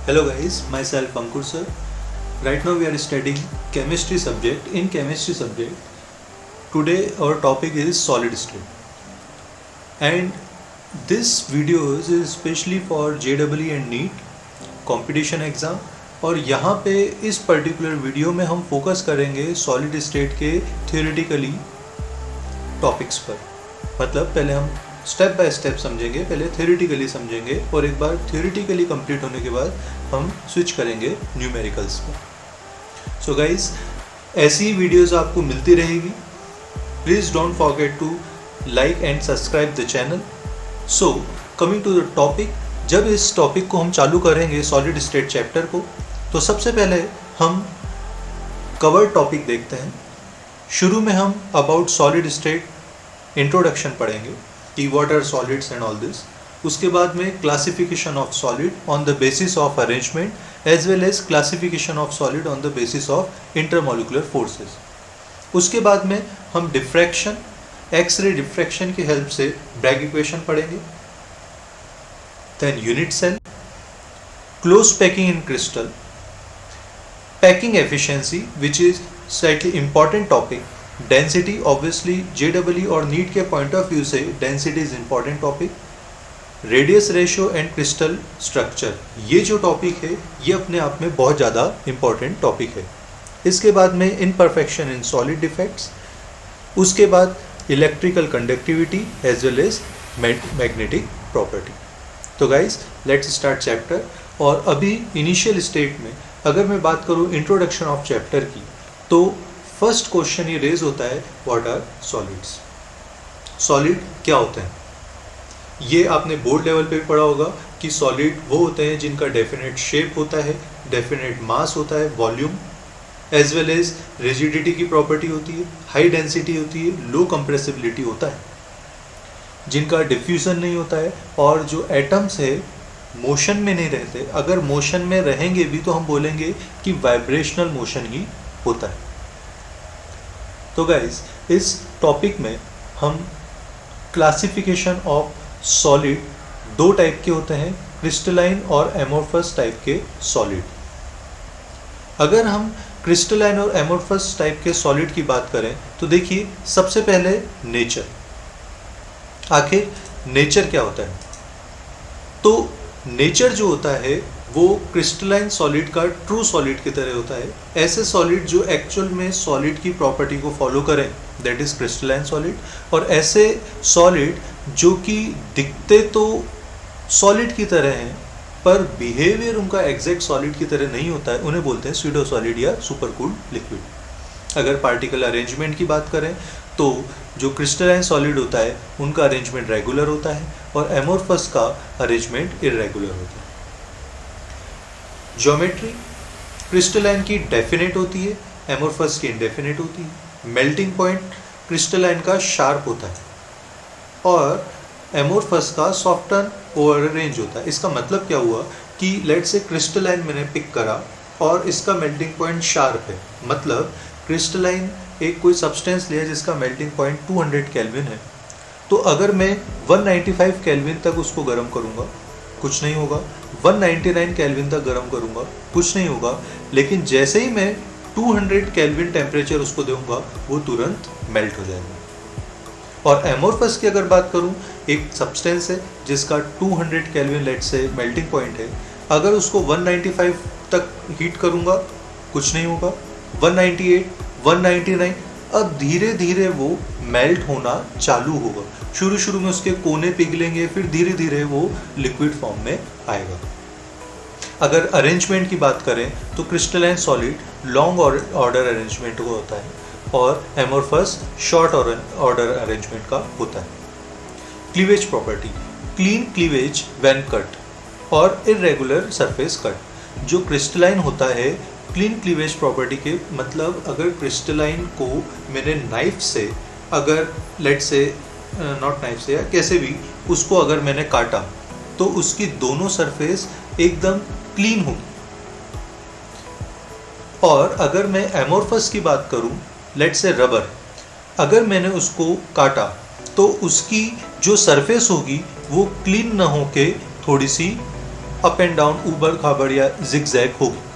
Hello guys, myself Ankur sir. Right now we are studying chemistry subject. In chemistry subject, today our topic is solid state. And this video is especially for JEE and NEET competition exam. और यहाँ पे इस particular video में हम focus करेंगे solid state के theoretically topics पर। मतलब पहले हम स्टेप बाय स्टेप समझेंगे, पहले थियोरेटिकली समझेंगे और एक बार थियोरेटिकली कंप्लीट होने के बाद हम स्विच करेंगे न्यूमेरिकल्स पर। सो गाइज, ऐसी वीडियोस आपको मिलती रहेगी। Please don't forget to like and subscribe the channel. So coming to the topic, जब इस टॉपिक को हम चालू करेंगे सॉलिड स्टेट चैप्टर को, तो सबसे पहले हम कवर टॉपिक देखते हैं। शुरू में हम अबाउट सॉलिड स्टेट इंट्रोडक्शन पढ़ेंगे कि what are solids and all this. उसके बाद में classification of solid on the basis of arrangement as well as classification of solid on the basis of intermolecular forces. उसके बाद में हम डिफ्रैक्शन, एक्सरे डिफ्रैक्शन की हेल्प से ब्रैग इक्वेशन पढ़ेंगे। Then unit cell, close packing in crystal, packing efficiency which is slightly important topic. Density obviously JEE और NEET के point of view से density is important topic. Radius ratio and crystal structure, ये जो topic है ये अपने आप में बहुत ज़्यादा इंपॉर्टेंट टॉपिक है। इसके बाद में इनपरफेक्शन इन सॉलिड डिफेक्ट्स, उसके बाद electrical conductivity as well as magnetic property. तो गाइज लेट्स स्टार्ट चैप्टर। और अभी इनिशियल स्टेट में अगर मैं बात करूँ इंट्रोडक्शन ऑफ चैप्टर की, तो फर्स्ट क्वेश्चन ये रेज होता है, व्हाट आर सॉलिड्स। सॉलिड क्या होते हैं? ये आपने बोर्ड लेवल पे पढ़ा होगा कि सॉलिड वो होते हैं जिनका डेफिनेट शेप होता है, डेफिनेट मास होता है, volume as well as rigidity की प्रॉपर्टी होती है, हाई डेंसिटी होती है, लो कंप्रेसिबिलिटी होता है, जिनका डिफ्यूजन नहीं होता है, और जो एटम्स है मोशन में नहीं रहते। अगर मोशन में रहेंगे भी तो हम बोलेंगे कि वाइब्रेशनल मोशन ही होता है। तो गाइज इस टॉपिक में हम क्लासिफिकेशन ऑफ सॉलिड दो टाइप के होते हैं, क्रिस्टलाइन और एमोर्फस टाइप के सॉलिड। अगर हम क्रिस्टलाइन और एमोर्फस टाइप के सॉलिड की बात करें तो देखिए, सबसे पहले नेचर। आखिर नेचर क्या होता है? तो नेचर जो होता है वो क्रिस्टलाइन सॉलिड का ट्रू सॉलिड की तरह होता है। ऐसे सॉलिड जो एक्चुअल में सॉलिड की प्रॉपर्टी को फॉलो करें, दैट इज क्रिस्टलाइन सॉलिड। और ऐसे सॉलिड जो कि दिखते तो सॉलिड की तरह हैं पर बिहेवियर उनका एग्जैक्ट सॉलिड की तरह नहीं होता है, उन्हें बोलते हैं स्यूडो सॉलिड या सुपरकूल्ड लिक्विड। अगर पार्टिकल अरेंजमेंट की बात करें तो जो क्रिस्टलाइन सॉलिड होता है उनका अरेंजमेंट रेगुलर होता है और एमोर्फस का अरेंजमेंट इरेगुलर होता है। ज्योमेट्री, क्रिस्टलाइन की डेफिनेट होती है, एमोर्फस की इंडेफिनेट होती है। मेल्टिंग पॉइंट क्रिस्टलाइन का शार्प होता है और एमोर्फस का सॉफ्टन ओवर रेंज होता है। इसका मतलब क्या हुआ कि लेट से क्रिस्टलाइन मैंने पिक करा और इसका मेल्टिंग पॉइंट शार्प है, मतलब क्रिस्टलाइन एक कोई सब्सटेंस लिया जिसका मेल्टिंग पॉइंट 200 केल्विन है, तो अगर मैं 195 केल्विन तक उसको गर्म करूँगा कुछ नहीं होगा, 199 केल्विन तक गर्म करूँगा कुछ नहीं होगा, लेकिन जैसे ही मैं 200 केल्विन टेम्परेचर उसको दूंगा वो तुरंत मेल्ट हो जाएगा। और एमोर्फस की अगर बात करूँ, एक सब्सटेंस है जिसका 200 केल्विन लेट से मेल्टिंग पॉइंट है, अगर उसको 195 तक हीट करूँगा कुछ नहीं होगा, 198, 199, अब धीरे धीरे वो मेल्ट होना चालू होगा। शुरू में उसके कोने पिघलेंगे, फिर धीरे धीरे वो लिक्विड फॉर्म में आएगा। अगर अरेंजमेंट की बात करें तो crystalline solid long order arrangement का होता है और एमोर्फस शॉर्ट ऑर्डर अरेंजमेंट का होता है। Cleavage property, clean cleavage when cut और इरेगुलर सरफेस कट। जो क्रिस्टलाइन होता है क्लीन क्लीवेज प्रॉपर्टी के मतलब, अगर क्रिस्टलाइन को मैंने नाइफ से, अगर लेट से नॉट नाइफ से या कैसे भी उसको अगर मैंने काटा तो उसकी दोनों सरफेस एकदम क्लीन होगी। और अगर मैं एमोर्फस की बात करूं, लेट से रबर, अगर मैंने उसको काटा तो उसकी जो सरफेस होगी वो क्लीन ना होके थोड़ी सी अप एंड डाउन, ऊबड़ खाबड़ या जिगजैग होगी।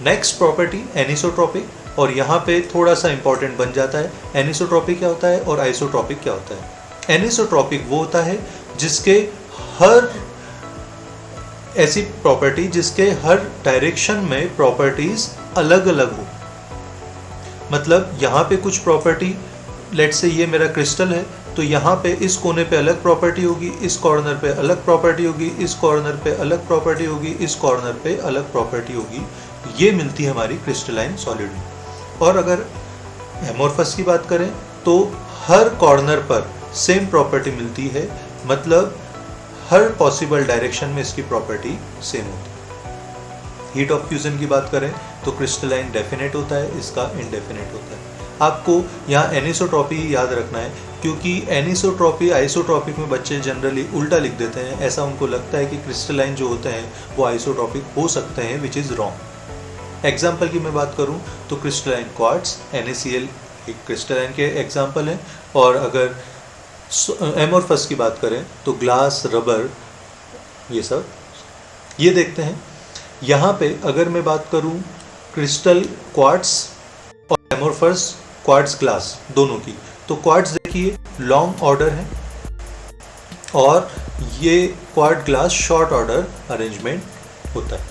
नेक्स्ट प्रॉपर्टी एनिसोट्रॉपिक, और यहाँ पे थोड़ा सा इंपॉर्टेंट बन जाता है एनिसोट्रॉपिक क्या होता है और आइसोट्रॉपिक क्या होता है। एनिसोट्रॉपिक वो होता है जिसके हर ऐसी प्रॉपर्टी जिसके हर डायरेक्शन में प्रॉपर्टीज अलग अलग हो। मतलब यहाँ पे कुछ प्रॉपर्टी, लेट्स से ये मेरा क्रिस्टल है, तो यहाँ पे इस कोने पे अलग प्रॉपर्टी होगी, इस कॉर्नर पे अलग प्रॉपर्टी होगी, इस कॉर्नर पे अलग प्रॉपर्टी होगी, इस कॉर्नर पे अलग प्रॉपर्टी होगी। ये मिलती है हमारी क्रिस्टलाइन सॉलिड में। और अगर एमोर्फस की बात करें तो हर कॉर्नर पर सेम प्रॉपर्टी मिलती है, मतलब हर पॉसिबल डायरेक्शन में इसकी प्रॉपर्टी सेम होती है। हीट ऑफ फ्यूजन की बात करें तो क्रिस्टलाइन डेफिनेट होता है, इसका इनडेफिनेट होता है। आपको यहाँ एनिसोट्रॉपी ही याद रखना है, क्योंकि एनिसोट्रॉपी आइसोट्रॉपिक में बच्चे जनरली उल्टा लिख देते हैं। ऐसा उनको लगता है कि क्रिस्टलाइन जो होते हैं वो आइसोट्रॉपिक हो सकते हैं, विच इज़ रॉन्ग। एग्जाम्पल की मैं बात करूँ तो क्रिस्टलाइन क्वार्ट्ज, NaCl एक क्रिस्टलाइन के एग्जाम्पल हैं। और अगर एमोर्फस की बात करें तो ग्लास, रबर, ये सब। ये देखते हैं यहाँ पे अगर मैं बात करूँ क्रिस्टल क्वार्ट्ज और एमोर्फस क्वार्ट्ज ग्लास दोनों की, तो क्वार्ट्ज देखिए लॉन्ग ऑर्डर है और ये quartz glass short order arrangement होता है।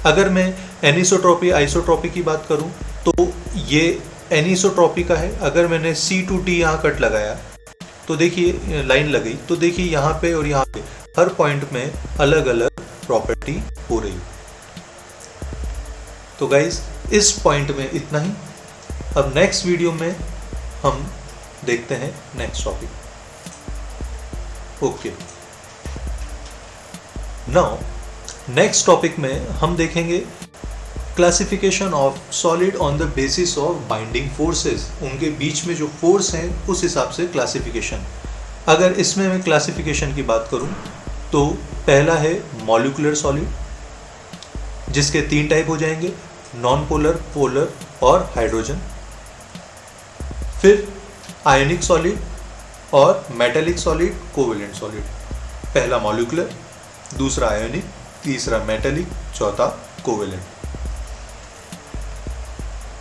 अगर मैं एनिसोट्रॉपी आइसोट्रॉपी की बात करूं तो ये एनिसोट्रॉपी का है। अगर मैंने C to D यहाँ कट लगाया तो देखिए लाइन लगी, तो देखिए यहाँ पे और यहाँ पे हर पॉइंट में अलग अलग प्रॉपर्टी हो रही है। तो गाइज इस पॉइंट में इतना ही। अब नेक्स्ट वीडियो में हम देखते हैं next topic. Okay, now next topic में हम देखेंगे classification of solid on the basis of binding forces. उनके बीच में जो फोर्स हैं उस हिसाब से क्लासिफिकेशन। अगर इसमें मैं क्लासिफिकेशन की बात करूं तो पहला है मॉलिक्यूलर सॉलिड, जिसके 3 टाइप हो जाएंगे, नॉन पोलर, पोलर और हाइड्रोजन। फिर आयनिक सॉलिड और मेटेलिक सॉलिड, कोवेलेंट सॉलिड। पहला मॉलिक्यूलर, दूसरा आयनिक, तीसरा मेटेलिक, चौथा कोवेलेंट।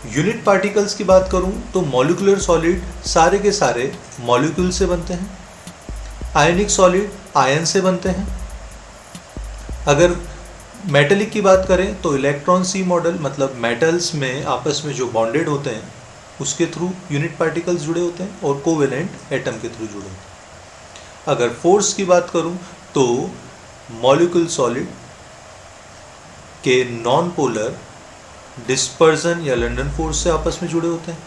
यूनिट पार्टिकल्स की बात करूं तो मॉलिक्यूलर सॉलिड सारे के सारे मॉलिक्यूल से बनते हैं, आयनिक सॉलिड आयन से बनते हैं। अगर मेटेलिक की बात करें तो इलेक्ट्रॉन सी मॉडल, मतलब मेटल्स में आपस में जो बॉन्डेड होते हैं उसके थ्रू यूनिट पार्टिकल्स जुड़े होते हैं, और कोवेलेंट एटम के थ्रू जुड़े होते हैं। अगर फोर्स की बात करूं तो मॉलिक्यूल सॉलिड के नॉन पोलर डिस्पर्जन या लंडन फोर्स से आपस में जुड़े होते हैं,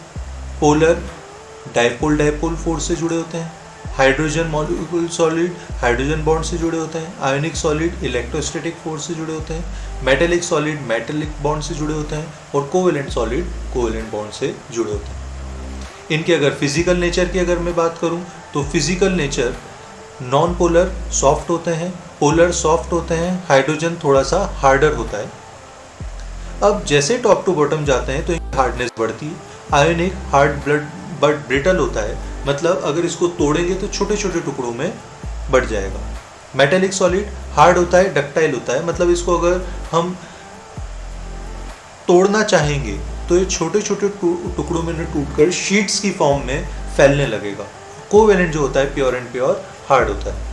पोलर डायपोल डायपोल फोर्स से जुड़े होते हैं, hydrogen molecule solid hydrogen bond से जुड़े होते हैं, आयनिक सॉलिड इलेक्ट्रोस्टैटिक फोर्स से जुड़े होते हैं, मेटेलिक सॉलिड मेटेलिक बॉन्ड से जुड़े होते हैं, और कोवेलेंट सॉलिड कोवेलेंट बॉन्ड से जुड़े होते हैं। इनकी अगर फिजिकल नेचर की अगर मैं बात करूं तो physical nature non polar soft होते हैं, पोलर सॉफ्ट होते हैं, हाइड्रोजन थोड़ा सा हार्डर होता है। अब जैसे टॉप टू बॉटम जाते हैं तो इनकी हार्डनेस बढ़ती है। आयनिक हार्ड ब्लड बट ब्रिटल होता है, मतलब अगर इसको तोड़ेंगे तो छोटे छोटे टुकड़ों में बढ़ जाएगा। मेटेलिक सॉलिड हार्ड होता है, डक्टाइल होता है, मतलब इसको अगर हम तोड़ना चाहेंगे तो ये छोटे छोटे टुकड़ों में टूटकर शीट्स की फॉर्म में फैलने लगेगा। कोवेलेंट जो होता है प्योर एंड प्योर हार्ड होता है।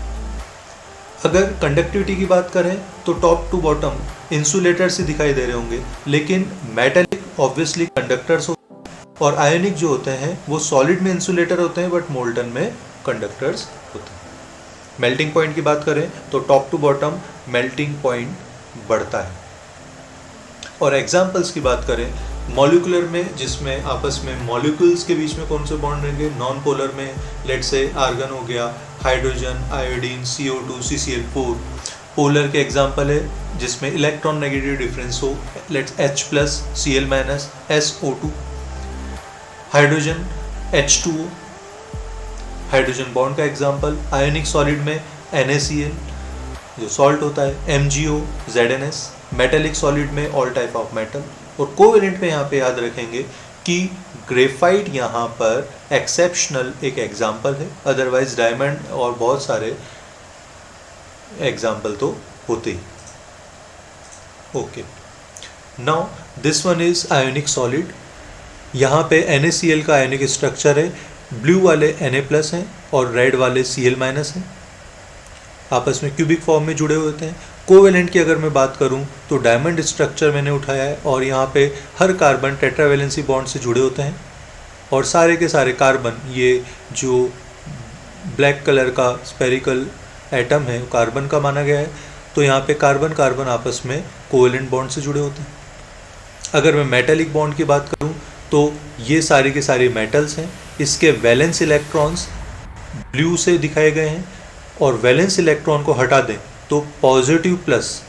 अगर कंडक्टिविटी की बात करें तो टॉप टू बॉटम इंसुलेटर से दिखाई दे रहे होंगे, लेकिन मेटेलिक ऑब्वियसली कंडक्टर्स होते हैं, और आयनिक जो होते हैं वो सॉलिड में इंसुलेटर होते हैं बट मोल्टन में कंडक्टर्स होते हैं। मेल्टिंग पॉइंट की बात करें तो top to bottom melting point बढ़ता है। और एग्जाम्पल्स की बात करें मॉलिक्यूलर में, जिसमें आपस में मॉलिक्यूल्स के बीच में कौन से बॉन्ड रहेंगे, नॉन पोलर में लेट्स से आर्गन हो गया, hydrogen, iodine, CO2, CCl4। Polar के एग्जाम्पल है जिसमें इलेक्ट्रॉन नेगेटिव डिफरेंस हो, let's H+, Cl-, SO2। Hydrogen H2O, hydrogen bond का एग्जाम्पल। आयनिक सॉलिड में NaCl जो सॉल्ट होता है, MgO, ZnS। मेटेलिक सॉलिड में ऑल टाइप ऑफ मेटल। और कोवेलेंट में यहाँ पे याद रखेंगे कि ग्रेफाइट यहाँ पर एक्सेप्शनल एक एग्जाम्पल है, अदरवाइज डायमंड और बहुत सारे एग्जाम्पल तो होते ही। Okay, now this one is ionic solid. यहाँ पे NaCl का आयोनिक स्ट्रक्चर है, ब्लू वाले Na+ हैं और रेड वाले Cl- हैं, आपस में क्यूबिक फॉर्म में जुड़े होते हैं। कोवेलेंट की अगर मैं बात करूं तो डायमंड स्ट्रक्चर मैंने उठाया है और यहाँ पे हर कार्बन टेट्रावैलेंसी बॉन्ड से जुड़े होते हैं और सारे के सारे कार्बन, ये जो ब्लैक कलर का स्पेरिकल एटम है कार्बन का माना गया है, तो यहाँ पे कार्बन कार्बन आपस में कोवेलेंट बॉन्ड से जुड़े होते हैं। अगर मैं मेटेलिक बॉन्ड की बात करूं तो ये सारे के सारे मेटल्स हैं, इसके वैलेंस इलेक्ट्रॉन्स ब्लू से दिखाए गए हैं और वैलेंस इलेक्ट्रॉन को हटा दें तो पॉजिटिव प्लस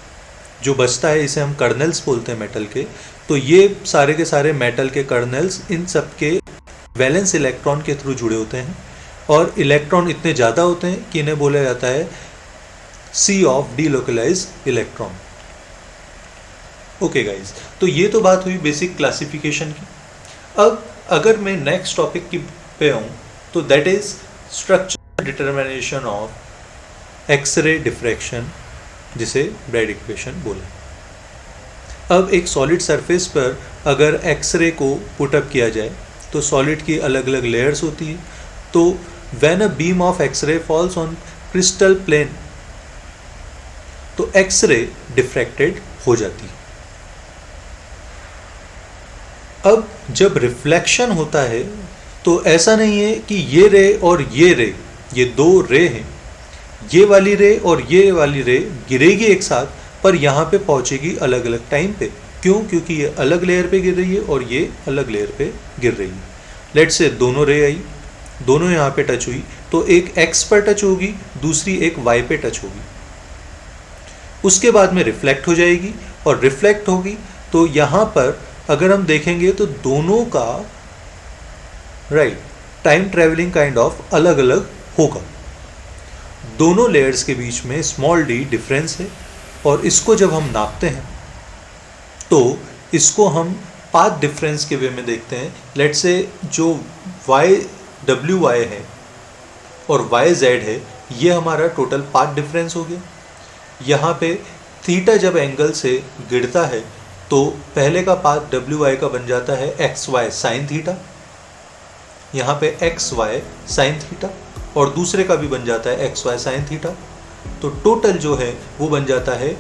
जो बचता है इसे हम कर्नल्स बोलते हैं मेटल के। तो ये सारे के सारे मेटल के कर्नल्स इन सब के वैलेंस इलेक्ट्रॉन के थ्रू जुड़े होते हैं और इलेक्ट्रॉन इतने ज़्यादा होते हैं कि इन्हें बोला जाता है sea of delocalize electron. Okay guys, तो ये तो बात हुई बेसिक क्लासिफिकेशन की। अब अगर मैं नेक्स्ट टॉपिक की पे आऊँ तो that is structure determination of X-ray diffraction, जिसे ब्रैग इक्वेशन बोले। अब एक सॉलिड सरफेस पर अगर एक्सरे को पुटअप किया जाए तो सॉलिड की अलग अलग लेयर्स होती है। तो when a beam of X-ray falls on crystal plane तो एक्सरे डिफ्रैक्टेड हो जाती है। अब जब रिफ्लेक्शन होता है तो ऐसा नहीं है कि ये रे और ये रे, ये दो रे हैं, ये वाली रे और ये वाली रे गिरेगी एक साथ, पर यहाँ पे पहुँचेगी अलग अलग टाइम पे। क्यों? क्योंकि ये अलग लेयर पे गिर रही है और ये अलग लेयर पे गिर रही है। लेट्स से दोनों रे आई, दोनों यहाँ पे टच हुई, तो एक एक्स पर टच होगी, दूसरी एक वाई पे टच होगी। उसके बाद में रिफ्लेक्ट हो जाएगी और रिफ्लेक्ट होगी तो यहाँ पर अगर हम देखेंगे तो दोनों का टाइम ट्रेवलिंग काइंड ऑफ अलग अलग होगा। दोनों लेयर्स के बीच में स्मॉल d डिफरेंस है और इसको जब हम नापते हैं तो इसको हम पाथ डिफरेंस के वे में देखते हैं। लेट्स से जो WY है और YZ है, ये हमारा टोटल पाथ डिफरेंस हो गया। यहाँ पे थीटा जब एंगल से गिरता है तो पहले का पाथ WY का बन जाता है XY साइन थीटा, यहाँ पे XY साइन थीटा, और दूसरे का भी बन जाता है XY साइन थीटा। तो टोटल जो है वो बन जाता है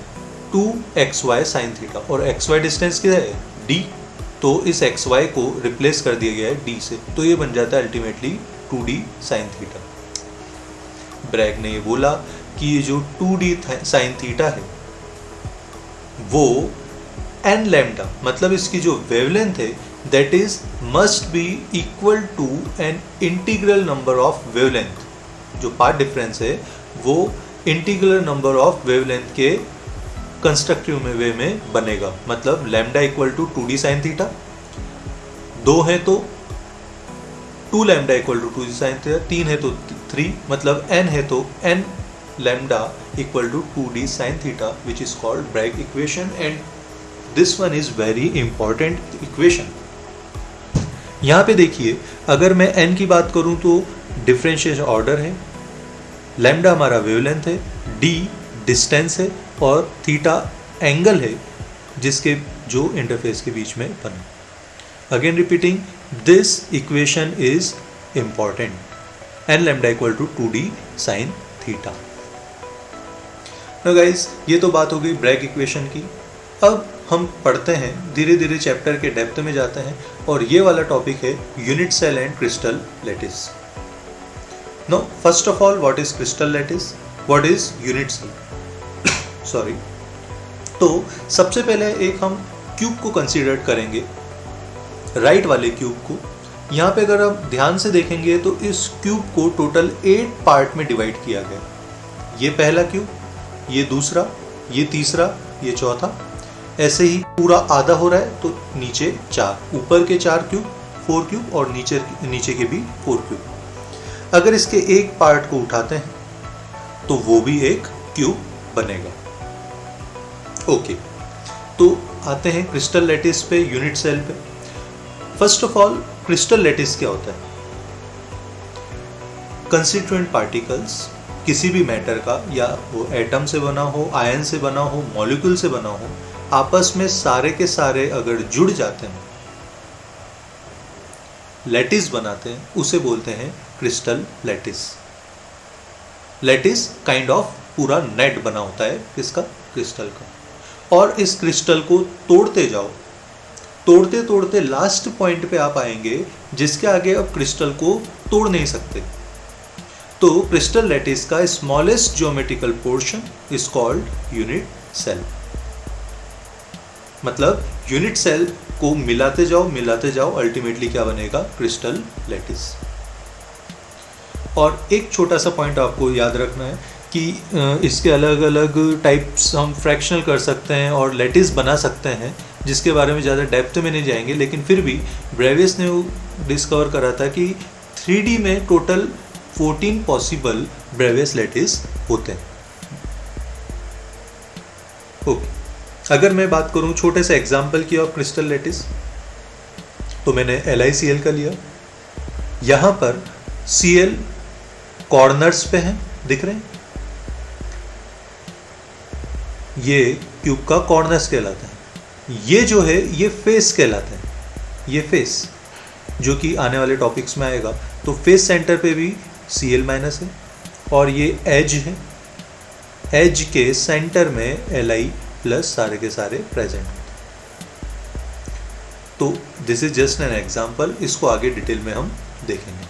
2XY साइन थीटा और XY डिस्टेंस क्या है D, तो इस XY को रिप्लेस कर दिया गया है D से, तो ये बन जाता है ultimately 2D sine theta. Bragg ने ये बोला कि ये जो 2D साइन थीटा है वो n लैम्डा, मतलब इसकी जो वेवलेंथ है that is must be equal to an integral number of wavelength. जो पाथ डिफरेंस है वो इंटीग्रल नंबर ऑफ वेवलेंथ के कंस्ट्रक्टिव में वे में बनेगा। मतलब lambda equal to 2D sine theta, 2 है तो 2 lambda equal to 2D sine theta, 3 है तो 3, मतलब n है तो n lambda equal to 2D sine theta, which is called Bragg equation. And this one is very important equation. यहाँ पे देखिए, अगर मैं n की बात करूँ तो डिफरेंशिएशन ऑर्डर है, लैम्डा हमारा वेवलेंथ है, d डिस्टेंस है और थीटा एंगल है जिसके जो इंटरफेस के बीच में बने। Again repeating, this equation is important, n lambda equal to 2D sine theta. Guys, ये तो बात हो गई ब्रैग इक्वेशन की। अब हम पढ़ते हैं, धीरे धीरे चैप्टर के डेप्थ में जाते हैं और ये वाला टॉपिक है unit cell and crystal lattice. No, first of all, what is crystal lattice, what is unit cell? Sorry. तो सबसे पहले एक हम क्यूब को कंसीडर करेंगे, राइट वाले क्यूब को। यहाँ पे अगर हम ध्यान से देखेंगे तो इस क्यूब को टोटल 8 पार्ट में डिवाइड किया गया। ये पहला क्यूब, ये दूसरा, ये तीसरा, ये चौथा, ऐसे ही पूरा आधा हो रहा है तो नीचे 4, ऊपर के 4 क्यूब, 4 क्यूब और नीचे के भी 4 क्यूब। अगर इसके एक पार्ट को उठाते हैं तो वो भी एक क्यूब बनेगा। ओके, तो आते हैं क्रिस्टल लैटिस पे, यूनिट सेल पे। First of all, crystal lattice क्या होता है? कंस्टिट्यूएंट पार्टिकल्स किसी भी मैटर का, या वो एटम से बना हो, आयन से बना हो, मॉलिक्यूल से बना हो, आपस में सारे के सारे अगर जुड़ जाते हैं, लैटिस बनाते हैं, उसे बोलते हैं crystal lattice. Lattice kind of पूरा नेट बना होता है किसका? क्रिस्टल का। और इस क्रिस्टल को तोड़ते जाओ, तोड़ते तोड़ते लास्ट पॉइंट पे आप आएंगे जिसके आगे अब क्रिस्टल को तोड़ नहीं सकते। तो क्रिस्टल लैटिस का smallest geometrical portion is called unit cell. मतलब यूनिट सेल को मिलाते जाओ, अल्टीमेटली क्या बनेगा? Crystal lattice. और एक छोटा सा पॉइंट आपको याद रखना है कि इसके अलग अलग टाइप्स हम फ्रैक्शनल कर सकते हैं और लैटिस बना सकते हैं, जिसके बारे में ज़्यादा डेप्थ में नहीं जाएंगे। लेकिन फिर भी ब्रेवियस ने डिस्कवर करा था कि 3D में टोटल 14 पॉसिबल ब्रेवियस लैटिस होते हैं। ओके, अगर मैं बात करूं छोटे से एग्जाम्पल की ऑफ क्रिस्टल लैटिस, तो मैंने LiCl का लिया। यहां पर Cl कॉर्नर्स पे हैं, दिख रहे हैं? ये क्यूब का कॉर्नर्स कहलाता है। ये जो है ये फेस कहलाता है। ये फेस जो कि आने वाले टॉपिक्स में आएगा। तो फेस सेंटर पे भी Cl माइनस है, और ये एज है, एज के सेंटर में Li प्लस सारे के सारे प्रेजेंट होते हैं। तो this is just an example, इसको आगे डिटेल में हम देखेंगे।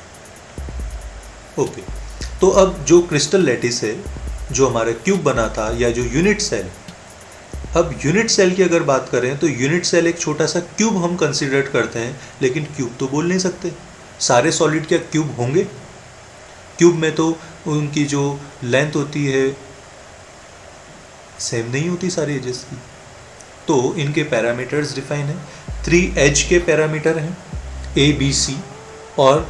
ओके, तो अब जो क्रिस्टल लैटिस है, जो हमारा क्यूब बना था, या जो यूनिट सेल, अब यूनिट सेल की अगर बात करें तो यूनिट सेल एक छोटा सा क्यूब हम कंसिडर करते हैं, लेकिन क्यूब तो बोल नहीं सकते। सारे सॉलिड क्या क्यूब होंगे? क्यूब में तो उनकी जो लेंथ होती है सेम नहीं होती सारी एजेस की। तो इनके पैरामीटर्स डिफाइन है। 3 एज के पैरामीटर हैं ABC, और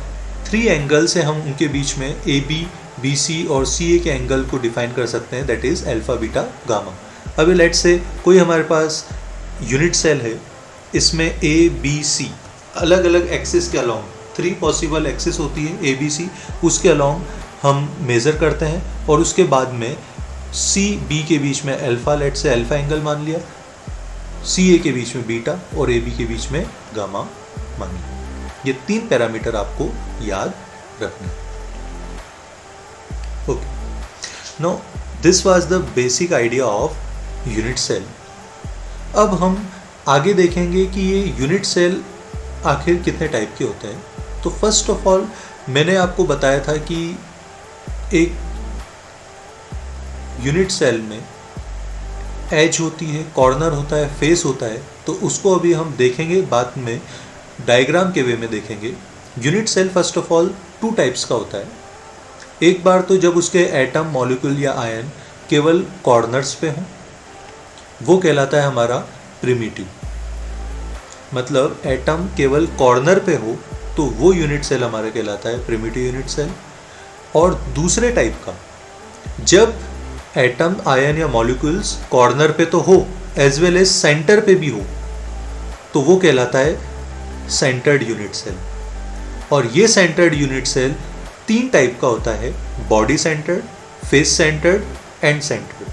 3 एंगल से हम उनके बीच में AB, BC और CA के एंगल को डिफाइन कर सकते हैं, that is alpha, beta, gamma. अभी लेट से कोई हमारे पास यूनिट सेल है, इसमें ABC अलग अलग एक्सिस के अलोंग 3 पॉसिबल एक्सिस होती है ABC, उसके अलोंग हम मेज़र करते हैं, और उसके बाद में CB के बीच में अल्फा, लेट से अल्फा एंगल मान लिया, CA के बीच में बीटा और AB के बीच में गामा मान लिया। ये 3 पैरामीटर आपको याद रखने। Okay, now this was the basic idea of unit cell. अब हम आगे देखेंगे कि ये यूनिट सेल आखिर कितने टाइप के होते हैं। तो फर्स्ट ऑफ ऑल मैंने आपको बताया था कि एक यूनिट सेल में एज होती है, कॉर्नर होता है, फेस होता है। तो उसको अभी हम देखेंगे बाद में, डायग्राम के वे में देखेंगे। Unit cell first of all 2 types का होता है। एक बार तो जब उसके एटम, मॉलिक्यूल या आयन केवल कॉर्नर्स पे हों, वो कहलाता है हमारा प्रिमिटिव। मतलब एटम केवल कॉर्नर पे हो तो वो यूनिट सेल हमारा कहलाता है प्रिमिटिव यूनिट सेल। और दूसरे टाइप का, जब एटम, आयन या मॉलिक्यूल्स कॉर्नर पे तो हो एज वेल एज सेंटर पे भी हो, तो वो कहलाता है सेंटर्ड यूनिट सेल। और ये सेंटर्ड यूनिट सेल 3 टाइप का होता है, body centred, face centred, and centred.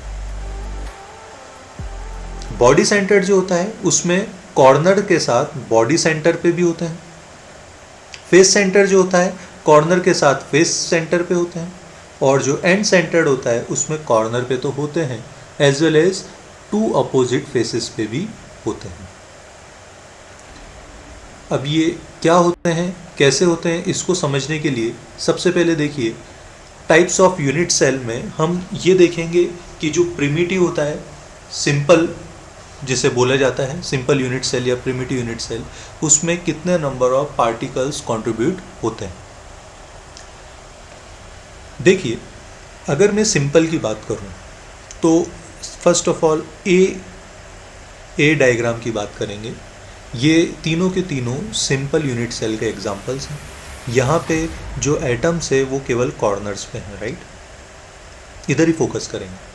Body centred जो होता है उसमें कॉर्नर के साथ बॉडी सेंटर पे भी होते हैं। फेस सेंटर जो होता है कॉर्नर के साथ फेस सेंटर पे होते हैं। और जो एंड सेंटर्ड होता है उसमें कॉर्नर पे तो होते हैं as well as 2 opposite faces पे भी होते हैं। अब ये क्या होते हैं, कैसे होते हैं, इसको समझने के लिए सबसे पहले देखिए टाइप्स ऑफ यूनिट सेल में हम ये देखेंगे कि जो प्रिमिटिव होता है, सिंपल जिसे बोला जाता है सिंपल यूनिट सेल या प्रिमिटिव यूनिट सेल, उसमें कितने नंबर ऑफ पार्टिकल्स कंट्रीब्यूट होते हैं। देखिए, अगर मैं सिंपल की बात करूं तो first of all A diagram की बात करेंगे। ये तीनों के तीनों सिंपल यूनिट सेल के एग्जांपल्स हैं। यहाँ पे जो एटम्स है वो केवल कॉर्नर्स पे हैं, राइट? इधर ही फोकस करेंगे।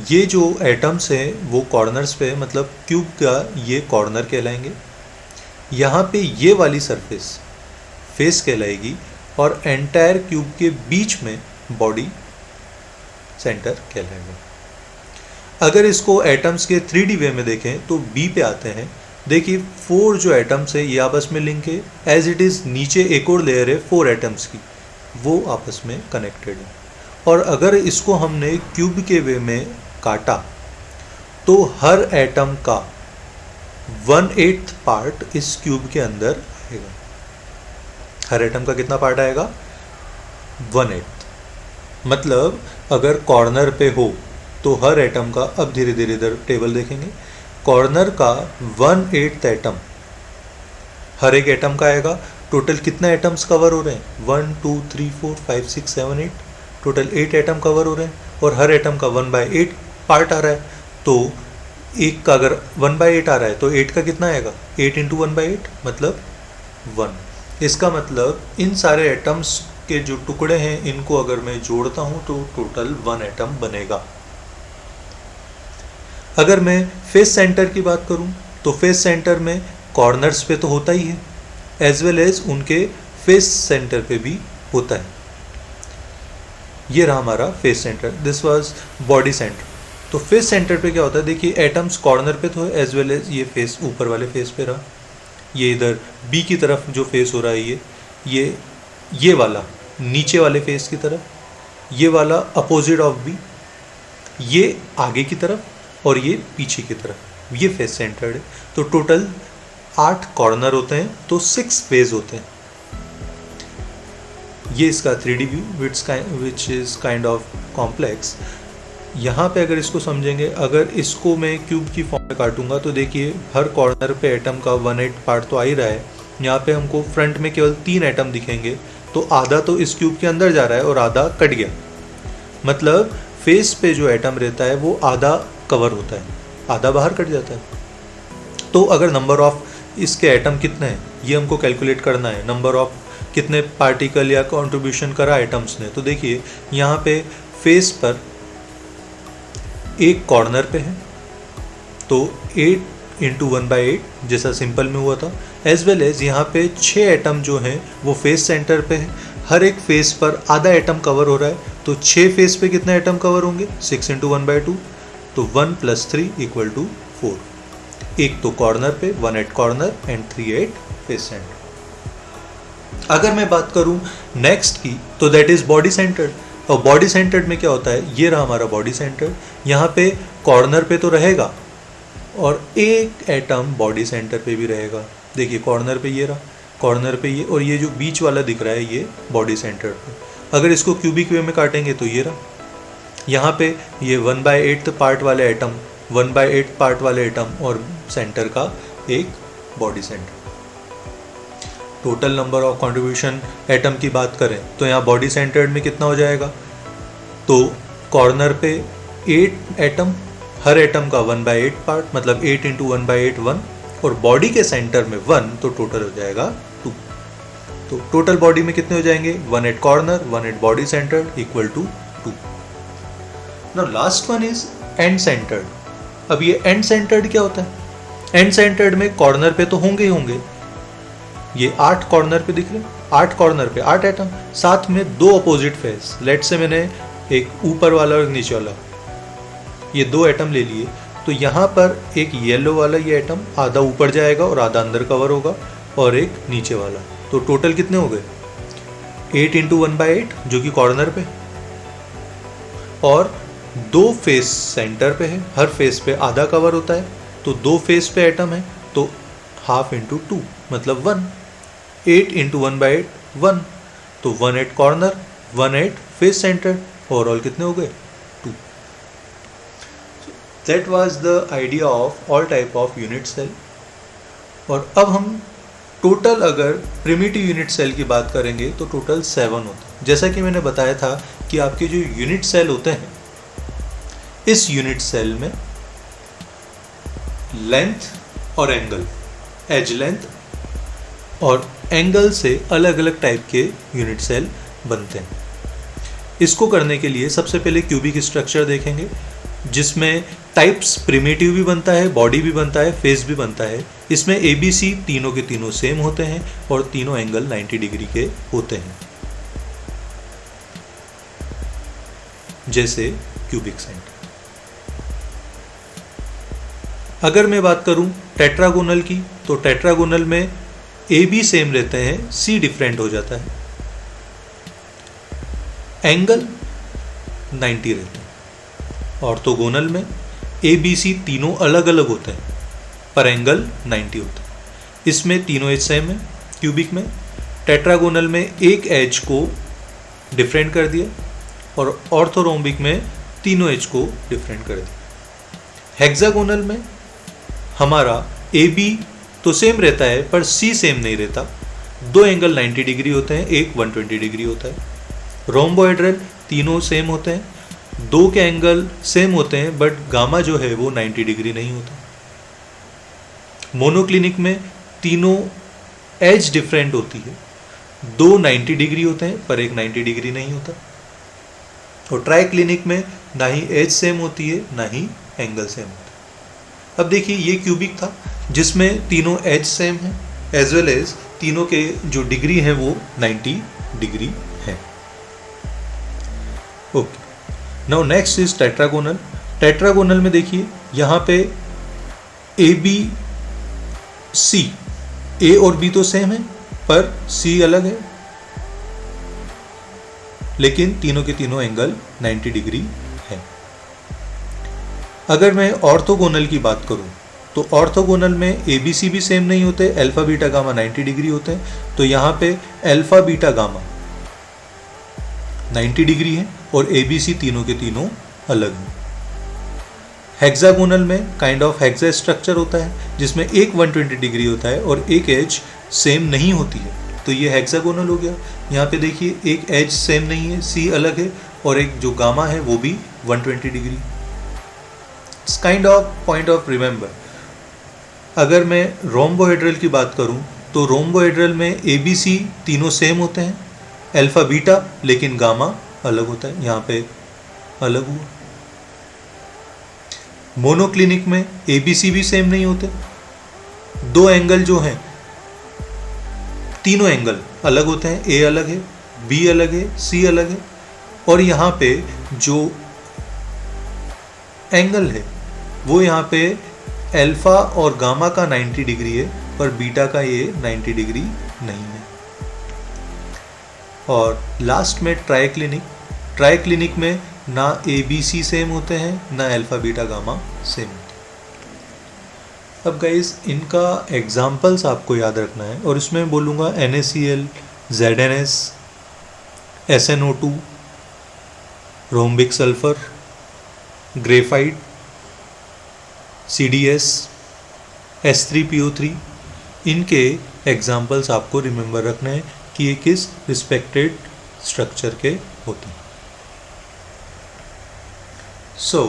ये जो एटम्स हैं वो कॉर्नर्स पे है, मतलब क्यूब का ये कॉर्नर कहलाएंगे। यहाँ पे ये वाली सरफेस फेस कहलाएगी, और एंटायर क्यूब के बीच में बॉडी सेंटर कहलाएगा। अगर इसको एटम्स के 3D वे में देखें तो बी पे आते हैं। देखिए 4 जो एटम्स है ये आपस में लिंक है, एज इट इज़ नीचे एक और लेयर है 4 एटम्स की, वो आपस में कनेक्टेड है। और अगर इसको हमने क्यूब के वे में काटा तो हर एटम का 1/8 पार्ट इस क्यूब के अंदर आएगा। हर एटम का कितना पार्ट आएगा? 1/8। मतलब अगर कॉर्नर पे हो तो हर एटम का, अब धीरे धीरे इधर टेबल देखेंगे, कॉर्नर का 1/8 एटम हर एक एटम का आएगा। टोटल कितना एटम्स कवर हो रहे हैं? 1 2 3 4 5 6 7 8, टोटल 8 एटम कवर हो रहे हैं और हर एटम का 1/8 पार्ट आ रहा है। तो एक का अगर 1/8 आ रहा है तो 8 का कितना आएगा? 8 × 1/8 मतलब 1। इसका मतलब इन सारे एटम्स के जो टुकड़े हैं इनको अगर मैं जोड़ता हूं तो टोटल 1 एटम बनेगा। अगर मैं फेस सेंटर की बात करूं तो फेस सेंटर में कॉर्नर्स पे तो होता ही है, एज वेल एज उनके फेस सेंटर पे भी होता है। ये रहा हमारा face centre, this was body centre. तो फेस सेंटर पे क्या होता है? देखिए एटम्स कॉर्नर पे तो है, एज वेल एज ये फेस ऊपर वाले फेस पे रहा। ये इधर बी की तरफ जो फेस हो रहा है ये वाला नीचे वाले फेस की तरफ, ये वाला अपोजिट ऑफ बी, ये आगे की तरफ और ये पीछे की तरफ, ये फेस सेंटर्ड है। तो टोटल 8 कॉर्नर होते हैं तो 6 फेस होते हैं। ये इसका 3D view which is kind of complex. यहाँ पे अगर इसको समझेंगे, अगर इसको मैं क्यूब की फॉर्म में काटूंगा तो देखिए हर कॉर्नर पे एटम का 1/8 पार्ट तो आ ही रहा है। यहाँ पे हमको फ्रंट में केवल 3 एटम दिखेंगे, तो आधा तो इस क्यूब के अंदर जा रहा है और आधा कट गया। मतलब फेस पे जो एटम रहता है वो आधा कवर होता है, आधा बाहर कट जाता है। तो अगर नंबर ऑफ इसके एटम कितने हैं ये हमको कैलकुलेट करना है, नंबर ऑफ कितने पार्टिकल या कंट्रीब्यूशन करा एटम्स ने। तो देखिए यहाँ पे फेस पर एक कॉर्नर पे है तो 8 × 1/8 जैसा सिंपल में हुआ था, एज वेल एज यहाँ पे 6 एटम जो हैं वो फेस सेंटर पे है। हर एक फेस पर आधा एटम कवर हो रहा है, तो 6 फेस पे कितने एटम कवर होंगे? 6 × 1/2, तो 1 + 3 = 4। एक तो कॉर्नर पे 1/8 कॉर्नर एंड 3/8 फेस सेंटर। अगर मैं बात करूं नेक्स्ट की तो दैट इज बॉडी सेंटर्ड। और बॉडी सेंटर्ड में क्या होता है? ये रहा हमारा बॉडी सेंटर्ड। यहाँ पे कॉर्नर पे तो रहेगा और एक एटम बॉडी सेंटर पे भी रहेगा। देखिए कॉर्नर पे ये रहा, कॉर्नर पे ये, और ये जो बीच वाला दिख रहा है ये बॉडी सेंटर पे। अगर इसको क्यूबिक वे में काटेंगे तो ये रहा, यहाँ पे ये 1/8 पार्ट वाले एटम, 1/8 पार्ट वाले एटम और सेंटर का एक body centre. Total number of contribution atom की बात करें तो यहाँ बॉडी सेंटर्ड में कितना हो जाएगा? तो कॉर्नर पे 8 एटम, हर एटम का 1/8 पार्ट, मतलब 8 × 1/8 1, और बॉडी के सेंटर में 1, तो टोटल हो जाएगा 2। तो टोटल बॉडी में कितने हो जाएंगे? 1/8 corner 1/8 body centred = 2। Now last one is and centred. अब ये एंड सेंटर्ड क्या होता है? एंड सेंटर्ड में कॉर्नर पे तो होंगे ही होंगे, ये 8 कॉर्नर पे दिख रहे हैं, 8 कॉर्नर पे 8 एटम, साथ में 2 अपोजिट फेस। लेट से मैंने एक ऊपर वाला और नीचे वाला ये 2 एटम ले लिए, तो यहाँ पर एक येलो वाला ये एटम आधा ऊपर जाएगा और आधा अंदर कवर होगा, और एक नीचे वाला। तो टोटल कितने हो गए? 8 × 1/8 जो कि कॉर्नर पे, और 2 फेस सेंटर पे है, हर फेस पे आधा कवर होता है, तो 2 फेस पे एटम है तो ½ × 2 मतलब 1। 8 × 1/8 1, तो 1/8 कॉर्नर 1/8 फेस सेंटर, ओवरऑल कितने हो गए? 2। That was the idea of all type of unit cell. और अब हम टोटल अगर प्रिमिटिव यूनिट सेल की बात करेंगे तो टोटल 7 होते हैं। जैसा कि मैंने बताया था कि आपके जो यूनिट सेल होते हैं, इस यूनिट सेल में लेंथ और एंगल, एज लेंथ और एंगल से अलग अलग टाइप के यूनिट सेल बनते हैं। इसको करने के लिए सबसे पहले क्यूबिक स्ट्रक्चर देखेंगे, जिसमें टाइप्स प्रिमिटिव भी बनता है, बॉडी भी बनता है, फेस भी बनता है। इसमें ABC तीनों के तीनों सेम होते हैं और तीनों एंगल 90 डिग्री के होते हैं। जैसे क्यूबिक सेंटर। अगर मैं बात करूं टेट्रागोनल की, तो टेट्रागोनल में ए बी सेम रहते हैं, सी डिफरेंट हो जाता है, एंगल 90 रहते हैं। ऑर्थोगोनल में ए बी सी तीनों अलग अलग होते हैं पर एंगल 90 होता है। इसमें तीनों एज सेम है क्यूबिक में। टेट्रागोनल में एक एज को डिफरेंट कर दिया और ऑर्थोरोम्बिक में तीनों एज को डिफरेंट कर दिया। हेक्सागोनल में हमारा ए बी तो सेम रहता है पर सी सेम नहीं रहता, दो एंगल 90 डिग्री होते हैं, एक 120 डिग्री होता है। रोम्बोहेड्रल तीनों सेम होते हैं, दो के एंगल सेम होते हैं बट गामा जो है वो 90 डिग्री नहीं होता। मोनोक्लिनिक में तीनों एज डिफरेंट होती है, दो 90 डिग्री होते हैं पर एक 90 डिग्री नहीं होता। और ट्राइक्लिनिक में ना ही एज सेम होती है ना ही एंगल सेम होता है। अब देखिए ये क्यूबिक था जिसमें तीनों एज सेम है एज वेल एज तीनों के जो डिग्री है वो 90 डिग्री है। Okay, now next is tetragonal. Tetragonal में देखिए यहाँ पे ए बी सी, ए और बी तो सेम है पर सी अलग है, लेकिन तीनों के तीनों एंगल 90 डिग्री है। अगर मैं ऑर्थोगोनल की बात करूं तो ऑर्थोगोनल में ए बी सी भी सेम नहीं होते, अल्फा बीटा गामा 90 डिग्री होते हैं, तो यहाँ पे अल्फा बीटा गामा 90 डिग्री है और ए बी सी तीनों के तीनों अलग हैं। हेक्सागोनल में काइंड ऑफ हेक्सा स्ट्रक्चर होता है जिसमें एक 120 डिग्री होता है और एक एज सेम नहीं होती है, तो ये हेक्सागोनल हो गया। यहाँ पे देखिए एक एज सेम नहीं है, सी अलग है और एक जो गामा है वो भी 120 degree. It's kind of point of remember. अगर मैं रोम्बोहेड्रल की बात करूं तो रोम्बोहेड्रल में ए बी सी तीनों सेम होते हैं, अल्फा बीटा, लेकिन गामा अलग होता है, यहाँ पे अलग हुआ। मोनोक्लिनिक में ए बी सी भी सेम नहीं होते, दो एंगल जो हैं तीनों एंगल अलग होते हैं, ए अलग है, बी अलग है, सी अलग है, और यहाँ पे जो एंगल है वो यहाँ पे अल्फा और गामा का 90 डिग्री है पर बीटा का ये 90 डिग्री नहीं है। और लास्ट में ट्राइक्लिनिक में ना ए बी सी सेम होते हैं ना अल्फा बीटा गामा सेम होते हैं। अब गाइस इनका एग्जाम्पल्स आपको याद रखना है और इसमें बोलूँगा NaCl, ZnS, SnO2, rhombic sulphur, graphite, CDS, S3PO3, इनके एग्जाम्पल्स आपको रिमेंबर रखने हैं कि ये किस रिस्पेक्टेड स्ट्रक्चर के होते हैं। So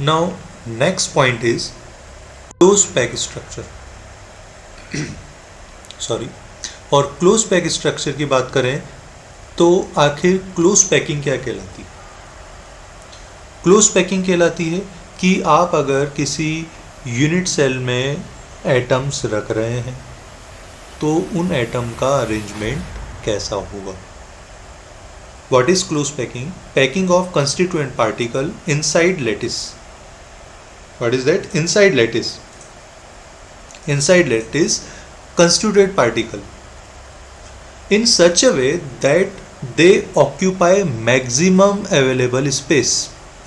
now next point is close pack structure. Sorry, और क्लोज पैक स्ट्रक्चर की बात करें तो आखिर क्लोज पैकिंग क्या कहलाती है? क्लोज पैकिंग कहलाती है कि आप अगर किसी यूनिट सेल में एटम्स रख रहे हैं तो उन एटम का अरेंजमेंट कैसा होगा। What is close packing? Packing of constituent particle inside lattice. What is that? Inside lattice. Inside lattice, constituent particle in such a way that they occupy maximum available space.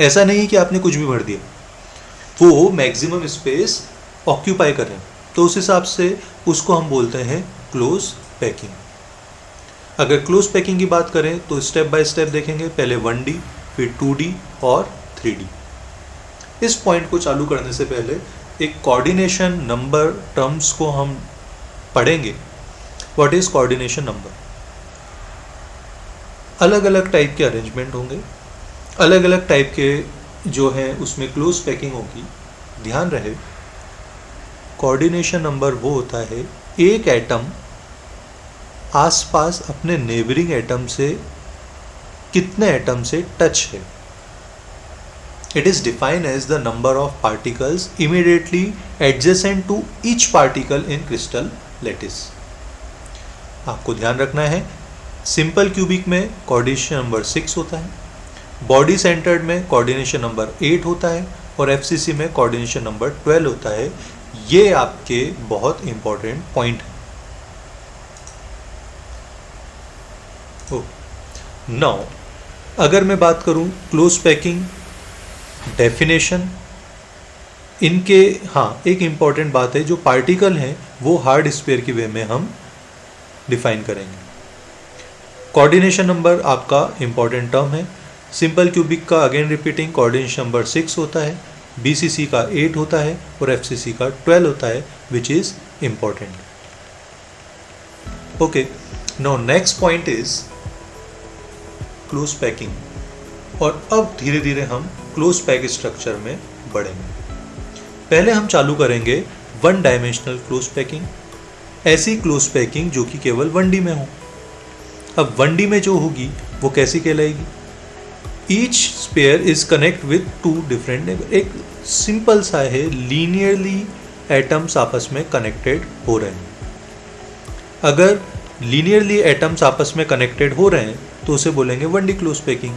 ऐसा नहीं कि आपने कुछ भी भर दिया, वो मैक्सिमम स्पेस ऑक्यूपाई करें, तो उस हिसाब से उसको हम बोलते हैं क्लोज पैकिंग। अगर क्लोज पैकिंग की बात करें तो स्टेप बाय स्टेप देखेंगे, पहले 1D, फिर 2D और 3D। इस पॉइंट को चालू करने से पहले एक कोऑर्डिनेशन नंबर टर्म्स को हम पढ़ेंगे। What is coordination number? अलग अलग टाइप के अरेंजमेंट होंगे, अलग अलग टाइप के जो हैं उसमें क्लोज पैकिंग होगी। ध्यान रहे कोऑर्डिनेशन नंबर वो होता है एक एटम आसपास अपने नेबरिंग एटम से कितने एटम से टच है। It is defined as the number of particles immediately adjacent to each particle in crystal lattice. आपको ध्यान रखना है सिंपल क्यूबिक में कोऑर्डिनेशन नंबर 6 होता है, बॉडी सेंटर्ड में कोऑर्डिनेशन नंबर 8 होता है और एफसीसी में कोऑर्डिनेशन नंबर 12 होता है। ये आपके बहुत इंपॉर्टेंट पॉइंट है। नाउ अगर मैं बात करूं क्लोज पैकिंग डेफिनेशन, इनके एक इंपॉर्टेंट बात है, जो पार्टिकल हैं वो हार्ड स्फीयर की वे में हम डिफाइन करेंगे। कोऑर्डिनेशन नंबर आपका इंपॉर्टेंट टर्म है। सिंपल क्यूबिक का अगेन रिपीटिंग कोऑर्डिनेशन नंबर 6 होता है, बीसीसी का 8 होता है और एफसीसी का 12 होता है, which is important. Okay, now next point is close packing. और अब धीरे धीरे हम क्लोज पैक स्ट्रक्चर में बढ़ेंगे। पहले हम चालू करेंगे वन डायमेंशनल क्लोज पैकिंग, ऐसी क्लोज पैकिंग जो कि केवल 1D में हो। अब 1D में जो होगी वो कैसी कहलाएगी? Each sphere is connect with 2 different neighbour. एक सिंपल सा है, लीनियरली एटम्स आपस में कनेक्टेड हो रहे हैं। अगर लीनियरली एटम्स आपस में कनेक्टेड हो रहे हैं तो उसे बोलेंगे 1D close packing.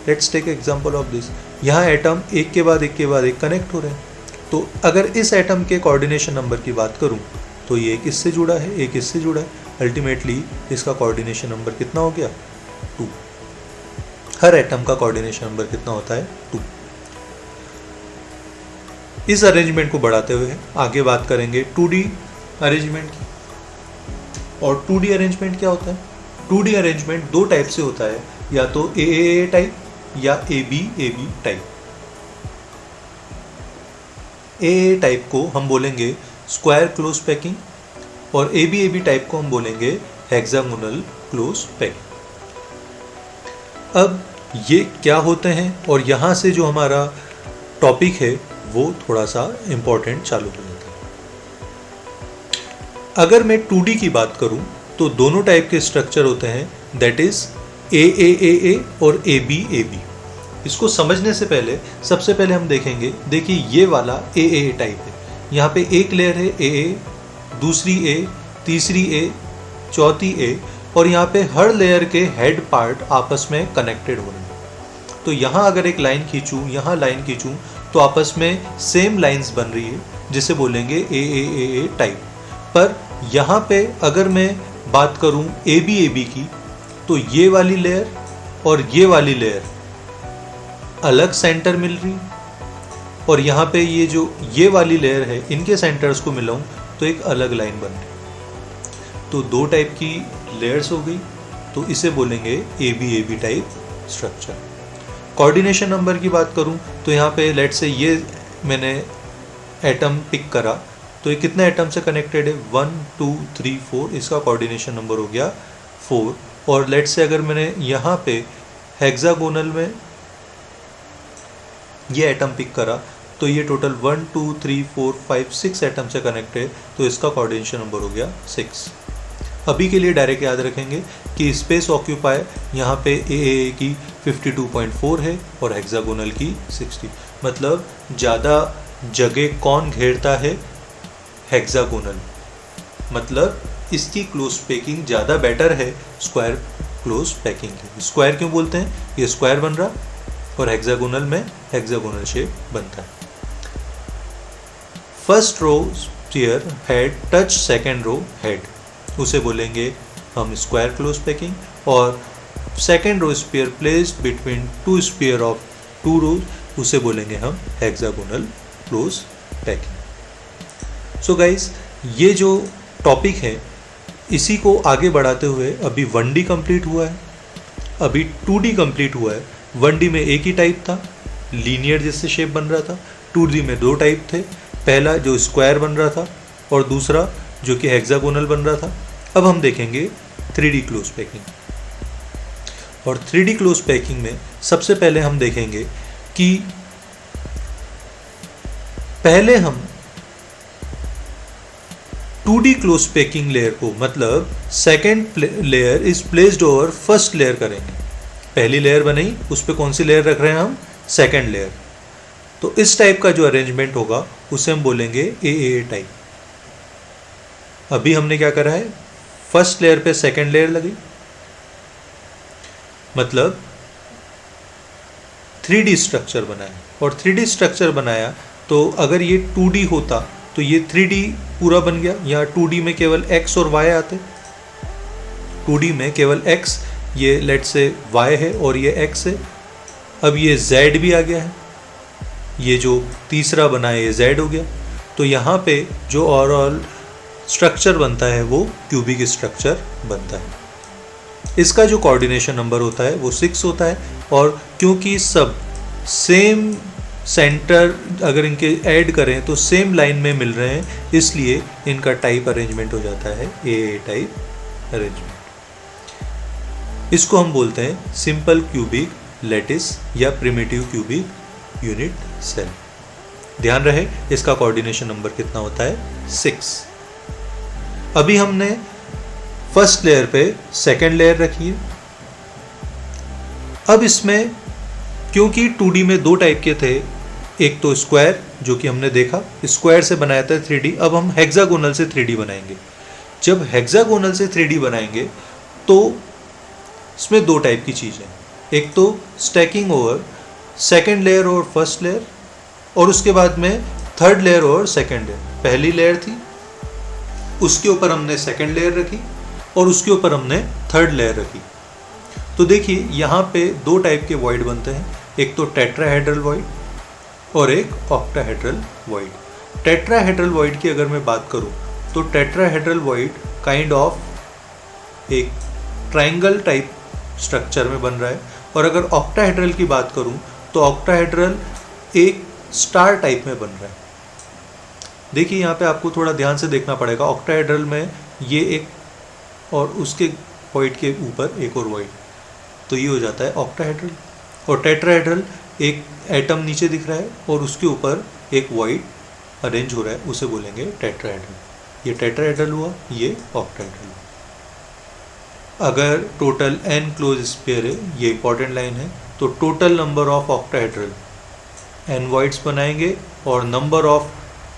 Let's take example of this. यहाँ एटम एक के बाद एक कनेक्ट हो रहे हैं। तो अगर इस एटम के कोऑर्डिनेशन नंबर की बात करूँ तो ये एक इससे जुड़ा है, एक इससे जुड़ा है। अल्टीमेटली इसका कोऑर्डिनेशन नंबर कितना हो गया? 2। हर एटम का कोऑर्डिनेशन नंबर कितना होता है? 2। इस अरेंजमेंट को बढ़ाते हुए आगे बात करेंगे 2D अरेंजमेंट की। और 2D अरेंजमेंट क्या होता है? 2D अरेंजमेंट 2 टाइप से होता है, या तो AAA टाइप या ABAB टाइप। AA टाइप को हम बोलेंगे स्क्वायर क्लोज पैकिंग और ABAB टाइप को हम बोलेंगे हेक्सागोनल क्लोज पैकिंग। अब ये क्या होते हैं और यहाँ से जो हमारा टॉपिक है वो थोड़ा सा इम्पोर्टेंट चालू हो जाता है। अगर मैं 2D की बात करूँ तो दोनों टाइप के स्ट्रक्चर होते हैं, दैट इज AAAA और ABAB। इसको समझने से पहले सबसे पहले हम देखेंगे, देखिए ये वाला AAA टाइप है। यहाँ पे एक लेयर है AA, दूसरी A, तीसरी A, चौथी A, और यहाँ पे हर लेयर के हेड पार्ट आपस में कनेक्टेड हो रहे हैं। तो यहाँ अगर एक लाइन खींचूँ, यहाँ लाइन खींचूँ, तो आपस में सेम लाइंस बन रही है, जिसे बोलेंगे AAAA टाइप। पर यहाँ पे अगर मैं बात करूँ ABAB की, तो ये वाली लेयर और ये वाली लेयर अलग सेंटर मिल रही, और यहाँ पे ये वाली लेयर है, इनके सेंटर्स को मिलाऊं तो एक अलग लाइन बन रही। तो 2 टाइप की लेयर्स हो गई, तो इसे बोलेंगे ABAB type structure. Coordination number की बात करूं तो यहाँ पे लेट से ये मैंने एटम पिक करा, तो ये कितने एटम से कनेक्टेड है? 1 2 3 4, इसका कोऑर्डिनेशन नंबर हो गया 4। और लेट से अगर मैंने यहाँ पे हेक्सागोनल में ये एटम पिक करा, तो ये टोटल 1 2 3 4 5 6 एटम से कनेक्ट है, तो इसका कोऑर्डिनेशन नंबर हो गया 6। अभी के लिए डायरेक्ट याद रखेंगे कि स्पेस ऑक्यूपाई यहाँ पे AAA की 52.4 है और हेक्सागोनल की 60। मतलब ज़्यादा जगह कौन घेरता है? हेक्सागोनल। मतलब इसकी क्लोज पैकिंग ज़्यादा बेटर है स्क्वायर क्लोज पैकिंग की। स्क्वायर क्यों बोलते हैं? ये स्क्वायर बन रहा और हेक्सागोनल में हेक्सागोनल शेप बनता है। First row sphere head touch second row head, उसे बोलेंगे हम स्क्वायर क्लोज पैकिंग। और second row sphere placed between 2 sphere of 2 rows, उसे बोलेंगे हम hexagonal close packing. So guys, ये जो टॉपिक है इसी को आगे बढ़ाते हुए अभी 1D कंप्लीट हुआ है, अभी 2D कंप्लीट हुआ है। 1D में एक ही टाइप था, लीनियर जिससे शेप बन रहा था। 2D में 2 टाइप थे, पहला जो स्क्वायर बन रहा था और दूसरा जो कि हेक्सागोनल बन रहा था। अब हम देखेंगे 3D क्लोज पैकिंग। और 3D क्लोज पैकिंग में सबसे पहले हम देखेंगे कि पहले हम 2D क्लोज पैकिंग लेयर को, मतलब second layer is placed over first layer करेंगे। पहली लेयर बनाई, उस पर कौन सी लेयर रख रहे हैं हम? Second layer. तो इस टाइप का जो अरेंजमेंट होगा उसे हम बोलेंगे AAA टाइप। अभी हमने क्या करा है? फर्स्ट लेयर पे सेकेंड लेयर लगी, मतलब 3D स्ट्रक्चर बनाया, और 3D स्ट्रक्चर बनाया तो अगर ये 2D होता तो ये 3D पूरा बन गया। यहाँ 2D में केवल x और y आते, 2D में केवल x, ये लेट से y है और ये x है। अब ये z भी आ गया है, ये जो तीसरा बना है ये z हो गया। तो यहाँ पे जो ओवरऑल स्ट्रक्चर बनता है वो क्यूबिक स्ट्रक्चर बनता है। इसका जो कोऑर्डिनेशन नंबर होता है वो 6 होता है, और क्योंकि सब सेम सेंटर अगर इनके ऐड करें तो सेम लाइन में मिल रहे हैं, इसलिए इनका टाइप अरेंजमेंट हो जाता है ए टाइप अरेंजमेंट। इसको हम बोलते हैं सिंपल क्यूबिक लैटिस या प्रिमिटिव क्यूबिक यूनिट सेल। ध्यान रहे इसका कोऑर्डिनेशन नंबर कितना होता है, 6। अभी हमने फर्स्ट लेयर पे सेकेंड लेयर रखी है। अब इसमें क्योंकि 2D में 2 टाइप के थे, एक तो स्क्वायर जो कि हमने देखा, स्क्वायर से बनाया था 3D, अब हम हेक्सागोनल से 3D बनाएंगे। जब हेक्सागोनल से 3D बनाएंगे तो इसमें 2 टाइप की चीज़ें, एक तो स्टैकिंग ओवर सेकेंड लेयर और फर्स्ट लेयर, और उसके बाद में थर्ड लेयर और सेकेंड लेयर। पहली लेयर थी, उसके ऊपर हमने सेकेंड लेयर रखी और उसके ऊपर हमने थर्ड लेयर रखी। तो देखिए यहाँ पे 2 टाइप के वॉइड बनते हैं, एक तो टेट्राहेड्रल वॉइड और एक ऑक्टाहेड्रल वॉइड। टेट्राहेड्रल वॉइड की अगर मैं बात करूँ तो टेट्राहेड्रल वॉइड काइंड ऑफ एक ट्राइंगल टाइप स्ट्रक्चर में बन रहा है, और अगर ऑक्टाहेड्रल की बात करूँ तो ऑक्टाहेड्रल एक स्टार टाइप में बन रहा है। देखिए यहाँ पे आपको थोड़ा ध्यान से देखना पड़ेगा, ऑक्टाहेड्रल में ये एक और उसके वॉइड के ऊपर एक और वॉइड, तो ये हो जाता है ऑक्टाहेड्रल। और टेट्राहेड्रल एक एटम नीचे दिख रहा है और उसके ऊपर एक वॉइड अरेंज हो रहा है, उसे बोलेंगे टेट्राहेड्रल। ये टेट्राहेड्रल हुआ, ये ऑक्टाहेड्रल हुआ। अगर टोटल n क्लोज स्फीयर है, ये इंपॉर्टेंट लाइन है, तो total number of octahedral n voids बनाएंगे और number of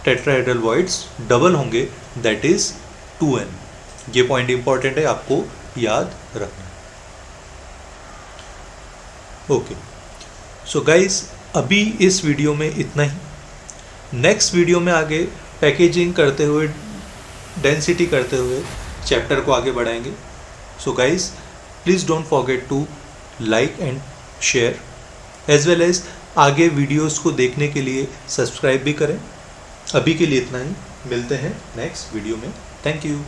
tetrahedral voids double होंगे, दैट इज 2n। ये पॉइंट इंपॉर्टेंट है, आपको याद रखना। ओके, सो गाइस अभी इस वीडियो में इतना ही। नेक्स्ट वीडियो में आगे पैकेजिंग करते हुए, डेंसिटी करते हुए चैप्टर को आगे बढ़ाएंगे। So guys please don't forget to like and share, as well as आगे वीडियोस को देखने के लिए सब्सक्राइब भी करें। अभी के लिए इतना ही, मिलते हैं नेक्स्ट वीडियो में। Thank you.